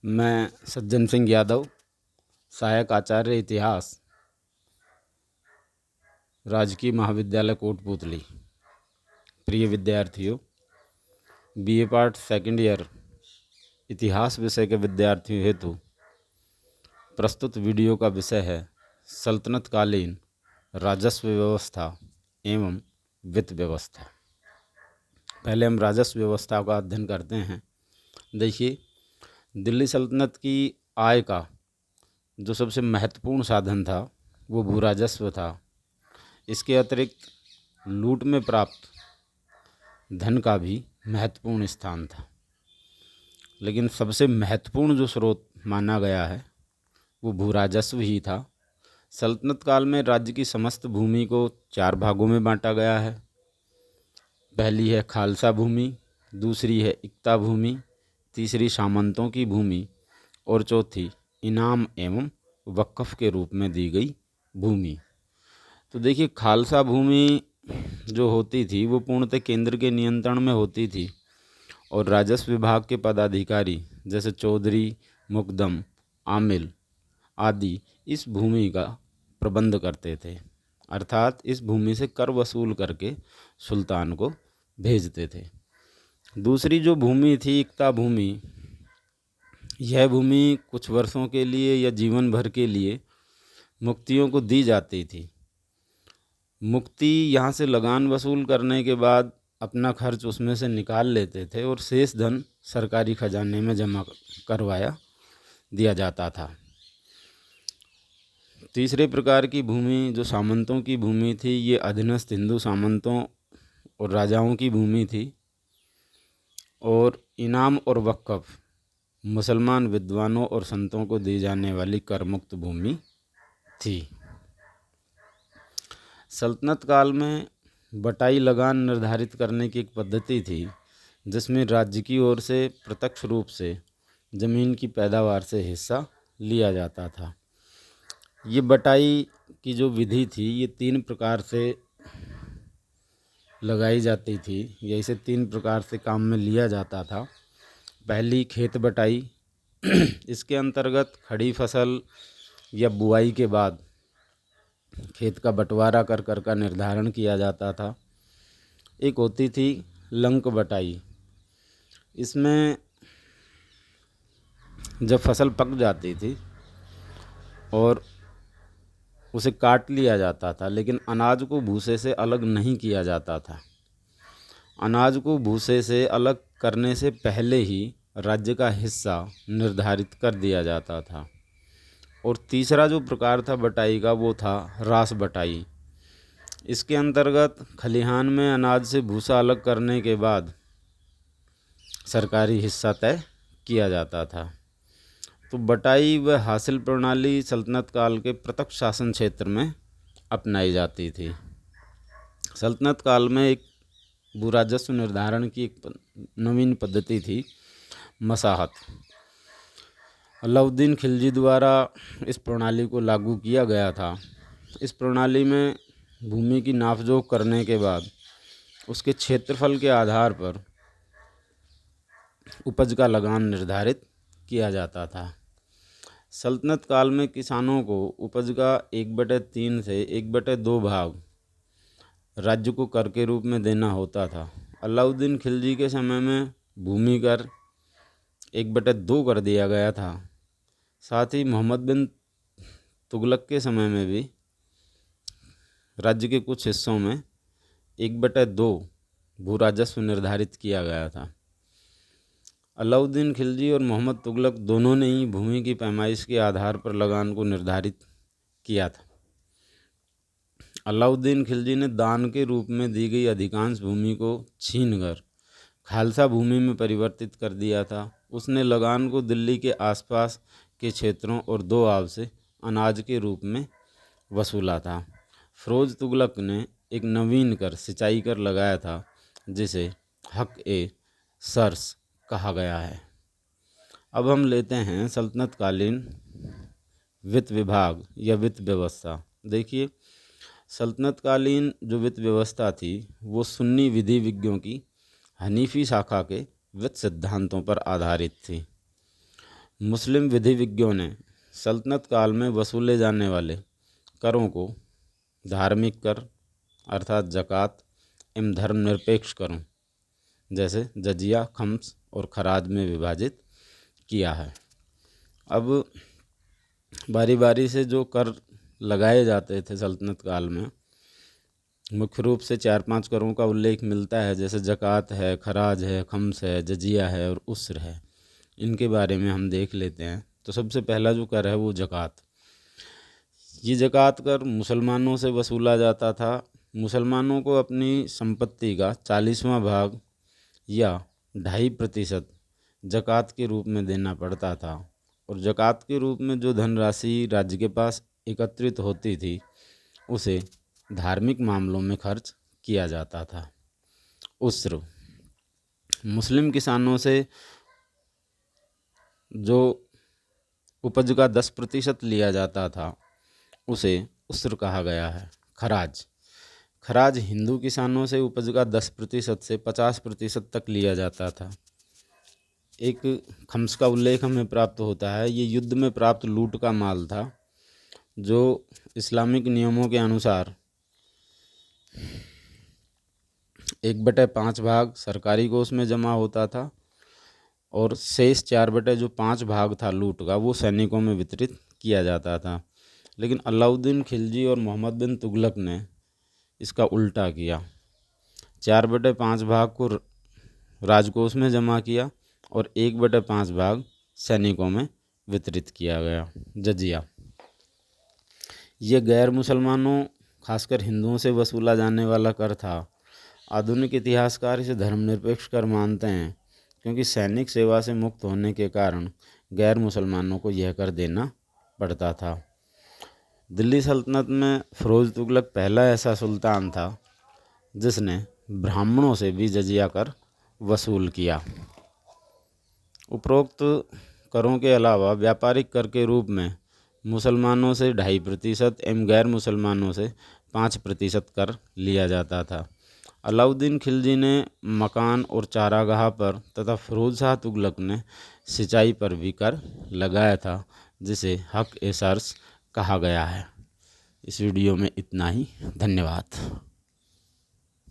मैं सज्जन सिंह यादव, सहायक आचार्य इतिहास, राजकीय महाविद्यालय कोटपूतली। प्रिय विद्यार्थियों, बीए पार्ट सेकंड ईयर इतिहास विषय के विद्यार्थियों हेतु प्रस्तुत वीडियो का विषय है सल्तनत कालीन राजस्व व्यवस्था एवं वित्त व्यवस्था। पहले हम राजस्व व्यवस्था का अध्ययन करते हैं। देखिए, दिल्ली सल्तनत की आय का जो सबसे महत्वपूर्ण साधन था वो भू राजस्व था। इसके अतिरिक्त लूट में प्राप्त धन का भी महत्वपूर्ण स्थान था, लेकिन सबसे महत्वपूर्ण जो स्रोत माना गया है वो भू राजस्व ही था। सल्तनत काल में राज्य की समस्त भूमि को 4 भागों में बांटा गया है। पहली है खालसा भूमि, दूसरी है इक्ता भूमि, तीसरी सामंतों की भूमि और चौथी इनाम एवं वक्फ के रूप में दी गई भूमि। तो देखिए, खालसा भूमि जो होती थी वो पूर्णतः केंद्र के नियंत्रण में होती थी और राजस्व विभाग के पदाधिकारी जैसे चौधरी, मुकदम, आमिल आदि इस भूमि का प्रबंध करते थे, अर्थात इस भूमि से कर वसूल करके सुल्तान को भेजते थे। दूसरी जो भूमि थी इक्ता भूमि, यह भूमि कुछ वर्षों के लिए या जीवन भर के लिए मुक्तियों को दी जाती थी। मुक्ति यहाँ से लगान वसूल करने के बाद अपना खर्च उसमें से निकाल लेते थे और शेष धन सरकारी खजाने में जमा करवाया दिया जाता था। तीसरे प्रकार की भूमि जो सामंतों की भूमि थी, ये अधीनस्थ हिंदू सामंतों और राजाओं की भूमि थी और इनाम और वक्फ मुसलमान विद्वानों और संतों को दी जाने वाली कर मुक्त भूमि थी। सल्तनत काल में बटाई लगान निर्धारित करने की एक पद्धति थी जिसमें राज्य की ओर से प्रत्यक्ष रूप से ज़मीन की पैदावार से हिस्सा लिया जाता था। ये बटाई की जो विधि थी ये 3 प्रकार से लगाई जाती थी, या इसे 3 प्रकार से काम में लिया जाता था। पहली खेत बटाई, इसके अंतर्गत खड़ी फसल या बुआई के बाद खेत का बंटवारा कर कर का निर्धारण किया जाता था। एक होती थी लंक बटाई, इसमें जब फसल पक जाती थी और उसे काट लिया जाता था, लेकिन अनाज को भूसे से अलग नहीं किया जाता था। अनाज को भूसे से अलग करने से पहले ही राज्य का हिस्सा निर्धारित कर दिया जाता था। और तीसरा जो प्रकार था बटाई का वो था रास बटाई। इसके अंतर्गत खलिहान में अनाज से भूसा अलग करने के बाद सरकारी हिस्सा तय किया जाता था। तो बटाई व हासिल प्रणाली सल्तनत काल के प्रत्यक्ष शासन क्षेत्र में अपनाई जाती थी। सल्तनत काल में एक भू राजस्व निर्धारण की एक नवीन पद्धति थी मसाहत। अलाउद्दीन खिलजी द्वारा इस प्रणाली को लागू किया गया था। इस प्रणाली में भूमि की नापजोख करने के बाद उसके क्षेत्रफल के आधार पर उपज का लगान निर्धारित किया जाता था। सल्तनत काल में किसानों को उपज का 1/3 से 1/2 भाग राज्य को कर के रूप में देना होता था। अलाउद्दीन खिलजी के समय में भूमि कर 1/2 कर दिया गया था। साथ ही मोहम्मद बिन तुगलक के समय में भी राज्य के कुछ हिस्सों में 1/2 भू राजस्व निर्धारित किया गया था। अलाउद्दीन खिलजी और मोहम्मद तुगलक दोनों ने ही भूमि की पैमाइश के आधार पर लगान को निर्धारित किया था। अलाउद्दीन खिलजी ने दान के रूप में दी गई अधिकांश भूमि को छीनकर खालसा भूमि में परिवर्तित कर दिया था। उसने लगान को दिल्ली के आसपास के क्षेत्रों और 2 आव से अनाज के रूप में वसूला था। फिरोज तुगलक ने एक नवीन कर सिंचाई कर लगाया था जिसे हक ए सर्स कहा गया है। अब हम लेते हैं सल्तनत कालीन वित्त विभाग या वित्त व्यवस्था। देखिए, सल्तनत कालीन जो वित्त व्यवस्था थी वो सुन्नी विधि विज्ञों की हनीफी शाखा के वित्त सिद्धांतों पर आधारित थी। मुस्लिम विधि विज्ञों ने सल्तनत काल में वसूले जाने वाले करों को धार्मिक कर अर्थात ज़कात एवं धर्मनिरपेक्ष करों जैसे जजिया, खम्स और खराज में विभाजित किया है। अब बारी बारी से जो कर लगाए जाते थे सल्तनत काल में, मुख्य रूप से 4-5 करों का उल्लेख मिलता है, जैसे ज़कात है, खराज है, खम्स है, जजिया है और उस्र है। इनके बारे में हम देख लेते हैं। तो सबसे पहला जो कर है वो ज़कात। ये ज़कात कर मुसलमानों से वसूला जाता था। मुसलमानों को अपनी संपत्ति का 40वां भाग या 2.5% ज़कात के रूप में देना पड़ता था, और ज़कात के रूप में जो धनराशि राज्य के पास एकत्रित होती थी उसे धार्मिक मामलों में खर्च किया जाता था। उस्र, मुस्लिम किसानों से जो उपज का 10% लिया जाता था उसे उस्र कहा गया है। खराज, खराज हिंदू किसानों से उपज का 10% से 50% तक लिया जाता था। एक खम्स का उल्लेख हमें प्राप्त होता है। ये युद्ध में प्राप्त लूट का माल था, जो इस्लामिक नियमों के अनुसार 1/5 भाग सरकारी कोष में जमा होता था और शेष 4/5 भाग था लूट का, वो सैनिकों में वितरित किया जाता था। लेकिन अलाउद्दीन खिलजी और मोहम्मद बिन तुगलक ने इसका उल्टा किया। 4/5 भाग को राजकोष में जमा किया और 1/5 भाग सैनिकों में वितरित किया गया। जजिया, ये गैर मुसलमानों खासकर हिंदुओं से वसूला जाने वाला कर था। आधुनिक इतिहासकार इसे धर्मनिरपेक्ष कर मानते हैं, क्योंकि सैनिक सेवा से मुक्त होने के कारण गैर मुसलमानों को यह कर देना पड़ता था। दिल्ली सल्तनत में फ़िरोज़ तुगलक पहला ऐसा सुल्तान था जिसने ब्राह्मणों से भी जजिया कर वसूल किया। उपरोक्त करों के अलावा व्यापारिक कर के रूप में मुसलमानों से 2.5% एवं गैर मुसलमानों से 5% कर लिया जाता था। अलाउद्दीन खिलजी ने मकान और चारागाह पर तथा फ़िरोज़ शाह तुगलक ने सिंचाई पर भी कर लगाया था, जिसे हक़ ए सर्स कहा गया है। इस वीडियो में इतना ही। धन्यवाद।